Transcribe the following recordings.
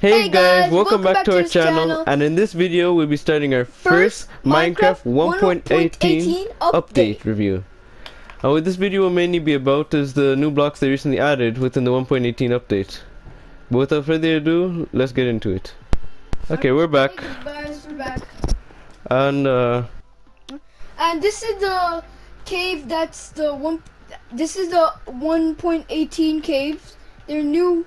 Hey Hey guys, guys, welcome welcome back back to to our this channel, channel. and in this video we'll be starting our first First, Minecraft Minecraft 1.18 1.18 update update. review. What this video will mainly be about is the new blocks they recently added within the 1.18 update. But without further ado, let's get into it. Okay, we're Hey back, guys, we're back. and And this is the cave that's the one. This is the 1.18 caves. They're new.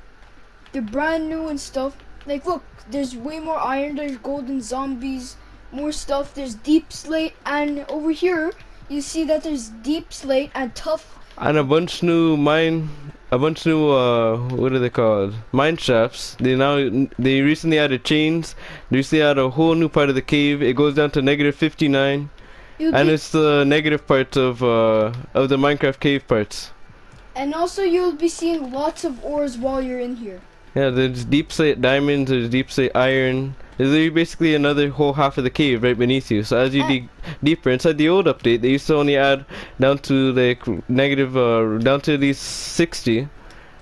They're brand new and stuff. Like, look, there's way more iron. There's golden zombies, more stuff. There's deep slate, and over here you see that there's deep slate and tough. and a bunch new what are they called? Mine shafts. They recently added chains. They recently added a whole new part of the cave. It goes down to -59. You'll And be, it's the negative part of the Minecraft cave parts. and also you'll be seeing lots of ores while you're in here. Yeah, there's deep slate diamonds, there's deep slate iron. There's basically another whole half of the cave right beneath you. So as you And, dig deeper inside the old update, they used to only add down to like negative, down to at least 60.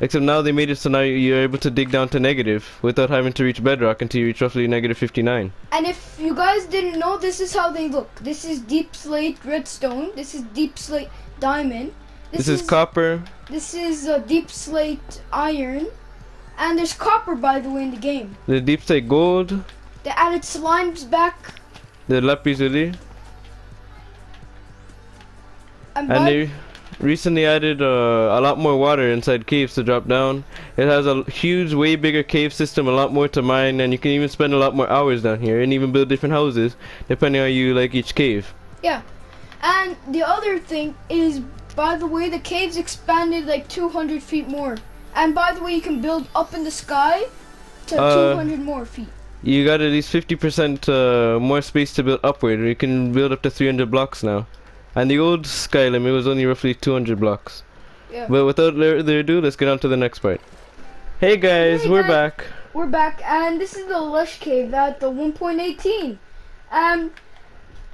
Except now they made it so now you're able to dig down to negative without having to reach bedrock until you reach roughly -59. And if you guys didn't know, this is how they look. This is deep slate redstone. This is deep slate diamond. This is copper. This is deep slate iron. And there's copper, by the way, in the game. The deep slate gold. They added slimes back. The lapis lazuli. And And they recently added a lot more water inside caves to drop down. It has a huge, way bigger cave system, a lot more to mine, and you can even spend a lot more hours down here and even build different houses depending on how you like each cave. yeah. And the other thing is, by the way, the caves expanded like 200 feet more. And by the way, you can build up in the sky to 200 more feet. You got at least 50% more space to build upward. You can build up to 300 blocks now. And the old sky limit was only roughly 200 blocks. Yeah. But without further ado, let's get on to the next part. Hey guys, Hey we're guys. back. We're back, and this is the lush cave at the 1.18.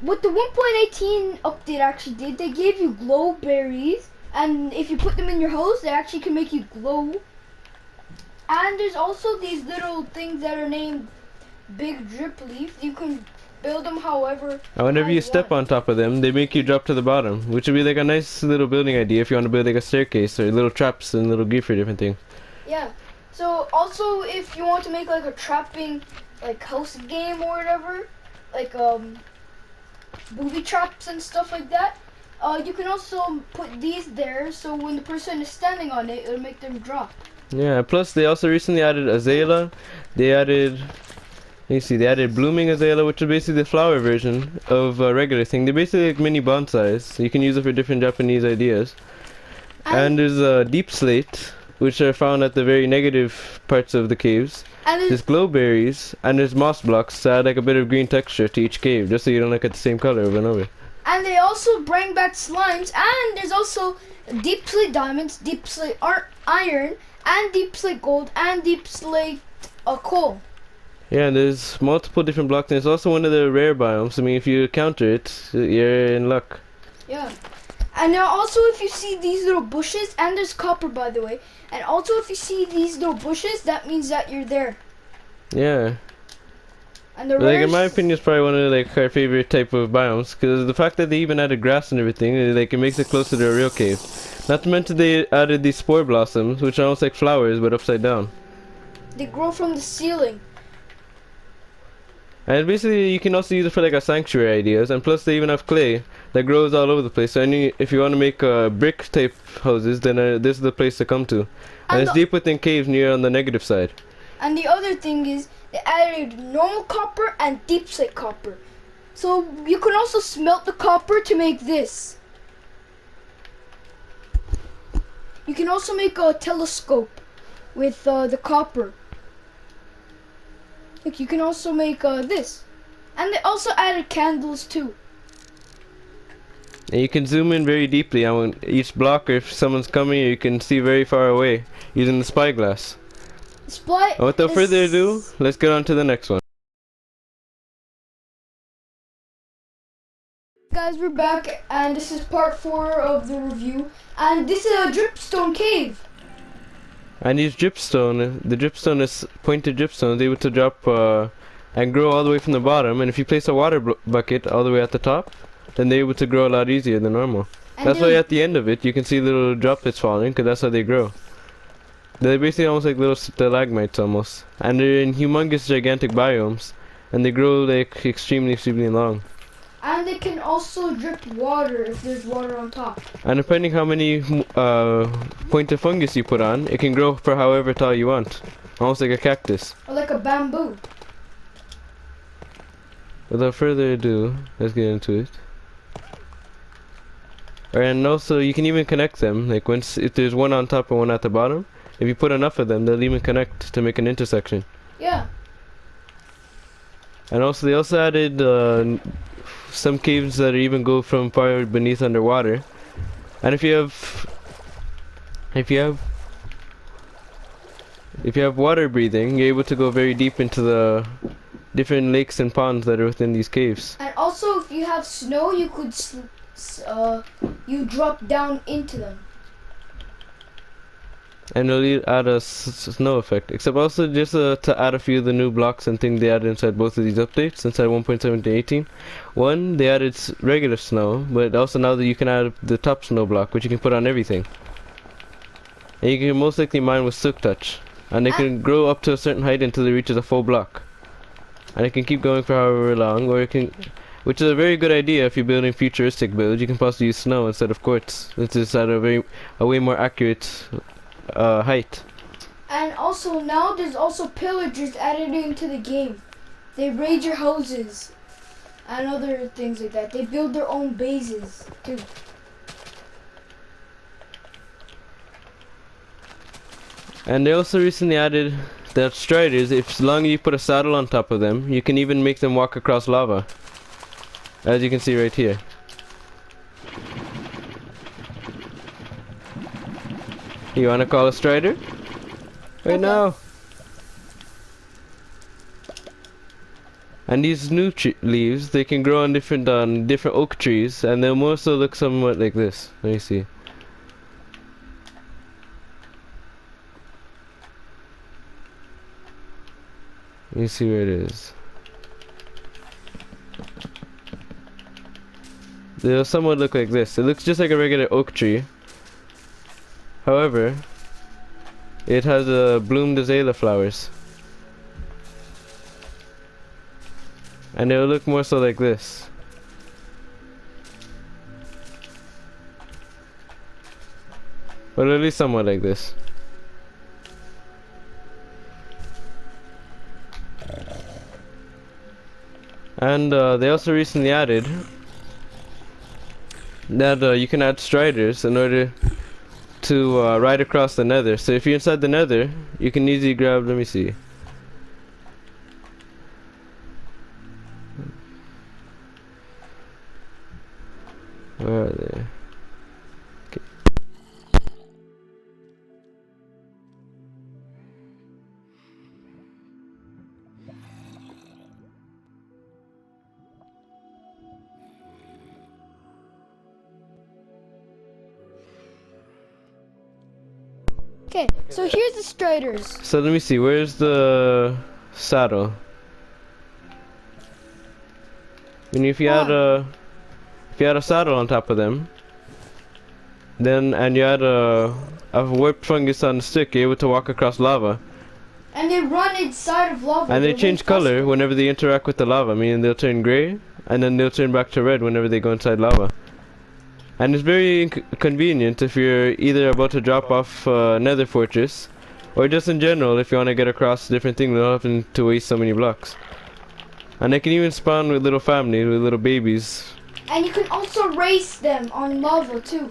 What the 1.18 update actually did, they gave you glow berries, and if you put them in your house, they actually can make you glow. And there's also these little things that are named big drip leaf. You can build them however. And whenever you step on top of them, they make you drop to the bottom, which would be like a nice little building idea if you want to build like a staircase or little traps and little gear for different things. Yeah. So also, if you want to make like a trapping, like house game or whatever, like booby traps and stuff like that, you can also put these there. So when the person is standing on it, it'll make them drop. Yeah, plus they also recently added azalea. They added, they added blooming azalea, which is basically the flower version of a regular thing. They're basically like mini bonsais. So you can use it for different Japanese ideas. And there's a deep slate, which are found at the very negative parts of the caves. And There's glow berries, and there's moss blocks to add like a bit of green texture to each cave, just so you don't look at the same color over and over. and they also bring back slimes. And there's also deep slate diamonds, deep slate iron, and deep slate gold, and deep slate coal. Yeah, and there's multiple different blocks, and it's also one of the rare biomes. I mean, if you counter it, you're in luck. Yeah. And now also, if you see these little bushes, and there's copper, by the way, and also if you see these little bushes, that means that you're there. Yeah. And the But, like, in my rares- opinion, it's probably one of like our favorite type of biomes, because the fact that they even added grass and everything, like, it makes it closer to a real cave. Not to mention they added these spore blossoms, which are almost like flowers, but upside down. they grow from the ceiling. And basically, you can also use it for like a sanctuary ideas, and plus they even have clay that grows all over the place. So if you want to make brick type houses, then this is the place to come to. And it's deep within caves near on the negative side. And the other thing is, they added normal copper and deep slate copper. So you can also smelt the copper to make this. You can also make a telescope with the copper. Like, you can also make this. And they also added candles too. And you can zoom in very deeply on each block, or if someone's coming, you can see very far away using the spyglass. And without further ado, let's get on to the next one. Guys, we're back, and this is part 4 of the review. And this is a dripstone cave. And these dripstone, the dripstone is pointed dripstone, is able to drop and grow all the way from the bottom. And if you place a water bucket all the way at the top, then they're able to grow a lot easier than normal. And That's why at the end of it, you can see little droplets falling, because that's how they grow. They're basically almost like little stalagmites almost. And they're in humongous, gigantic biomes. And they grow like extremely, extremely long. And they can also drip water if there's water on top. And depending how many pointed fungus you put on, it can grow for however tall you want. Almost like a cactus. Or like a bamboo. Without further ado, let's get into it. And also, you can even connect them. Like if there's one on top and one at the bottom, if you put enough of them, they'll even connect to make an intersection. Yeah. And also, they also added some caves that even go from far beneath underwater. And if you have water breathing, you're able to go very deep into the different lakes and ponds that are within these caves. And also, if you have snow, you could you drop down into them. And it'll add a snow effect. Except also just to add a few of the new blocks and things they added inside both of these updates, inside 1.7 to 18. One, they added regular snow, but also now that you can add the top snow block, which you can put on everything. And you can most likely mine with Silk Touch. And they can grow up to a certain height until it reaches a full block. And it can keep going for however long, or it can... Which is a very good idea if you're building futuristic builds. You can possibly use snow instead of quartz. This is at a way more accurate height. And also now there's also pillagers added into the game. They raid your houses and other things like that. They build their own bases too. And they also recently added that striders, if as long as you put a saddle on top of them, you can even make them walk across lava. As you can see right here. You wanna call a strider? Right Okay. now. And these new leaves, they can grow on different oak trees, and they'll also look somewhat like this. Let me see. Let me see where it is. They'll somewhat look like this. It looks just like a regular oak tree. However, it has bloomed azalea flowers. And it'll look more so like this. Or at least somewhat like this. And they also recently added that you can add striders in order to ride across the nether. So if you're inside the nether, you can easily grab, let me see. Where are they? Okay. Okay, so here's the striders. So let me see, where's the saddle? I mean, if you had a saddle on top of them, then and you had a warped fungus on the stick, you're able to walk across lava. And they run inside of lava. And they They're change way color faster. whenever they interact with the lava, meaning they'll turn gray, and then they'll turn back to red whenever they go inside lava. And it's very convenient if you're either about to drop off Nether Fortress, or just in general if you want to get across different things without having to waste so many blocks. And they can even spawn with little families, with little babies. And you can also race them on lava too.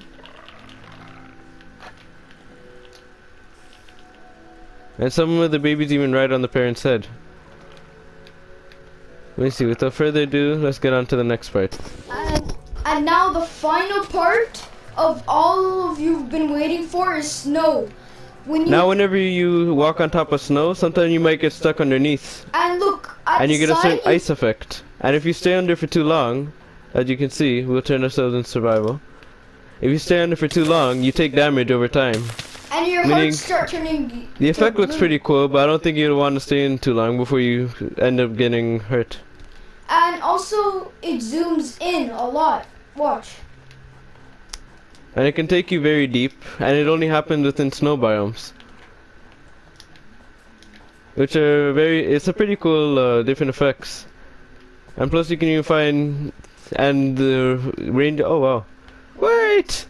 And some of the babies even ride on the parent's head. Let me see, without further ado, let's get on to the next part. And now the final part of all of you've been waiting for is snow. Now whenever you walk on top of snow, sometimes you might get stuck underneath. And look, And you get a certain outside ice effect. And if you stay under for too long, as you can see, we'll turn ourselves in survival. If you stay under for too long, you take damage over time. And your Meaning, hearts start turning the to effect looks blue. pretty cool, but I don't think you'd want to stay in too long before you end up getting hurt. And also, it zooms in a lot. Watch. And it can take you very deep, and it only happens within snow biomes. Which are it's a pretty cool different effects. And plus you can even find, and the range, oh wow. Wait!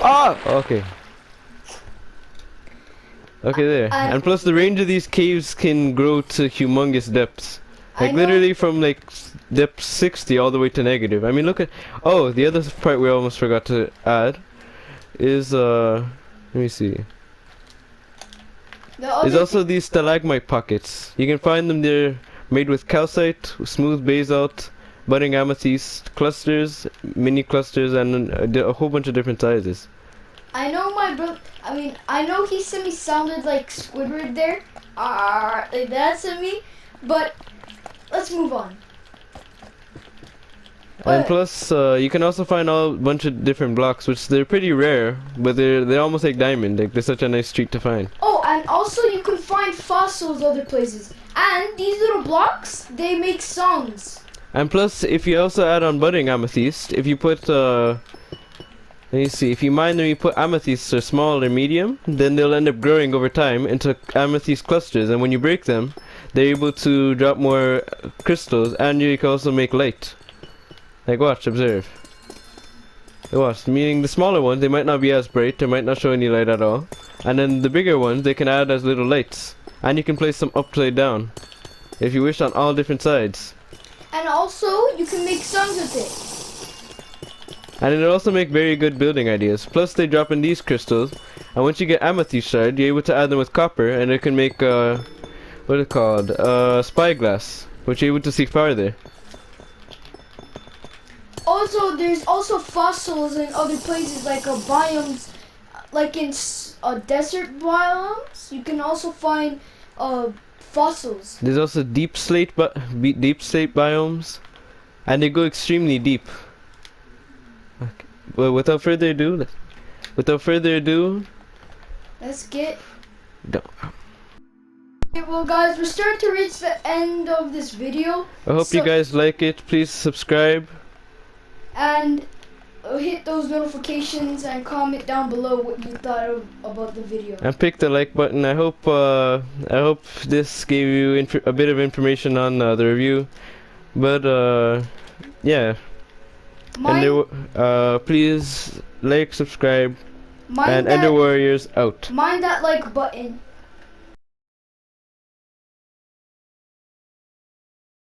Ah! Okay. Okay, there. And plus the range of these caves can grow to humongous depths. Like literally from like depth 60 all the way to negative. I mean look at, oh, the other part we almost forgot to add is, let me see. There's also these stalagmite pockets. You can find them there, made with calcite, smooth basalt, budding amethyst clusters, mini clusters, and a whole bunch of different sizes. I know my bro. I know he said he sounded like Squidward there. Like that to me. But let's move on. And plus, you can also find a bunch of different blocks, which they're pretty rare, but they're almost like diamond. Like they're such a nice treat to find. Oh, and also you can find fossils other places. And these little blocks, they make songs. And plus, if you also add on budding amethyst, if you put, let me see, if you mine them, you put amethysts or small or medium, then they'll end up growing over time into amethyst clusters. And when you break them, they're able to drop more crystals, and you can also make light. Like watch, observe. Watch, meaning the smaller ones, they might not be as bright, they might not show any light at all. And then the bigger ones, they can add as little lights. And you can place them upside down, if you wish, on all different sides. And also, you can make songs with it. And it'll also make very good building ideas. Plus they drop in these crystals, and once you get amethyst shard, you're able to add them with copper, and it can make, what is it called? Spyglass, which you're able to see farther. Also, there's also fossils in other places, like biomes, like in desert biomes. You can also find fossils. There's also deep slate biomes, and they go extremely deep. Okay. Well, without further ado, Let's get. No. Okay, well, guys, we're starting to reach the end of this video. I hope you guys like it. Please subscribe. And hit those notifications and comment down below what you thought about the video. And pick the like button. I hope this gave you a bit of information on the review. But yeah. And please like, subscribe, and Ender Warriors out. Mind that like button.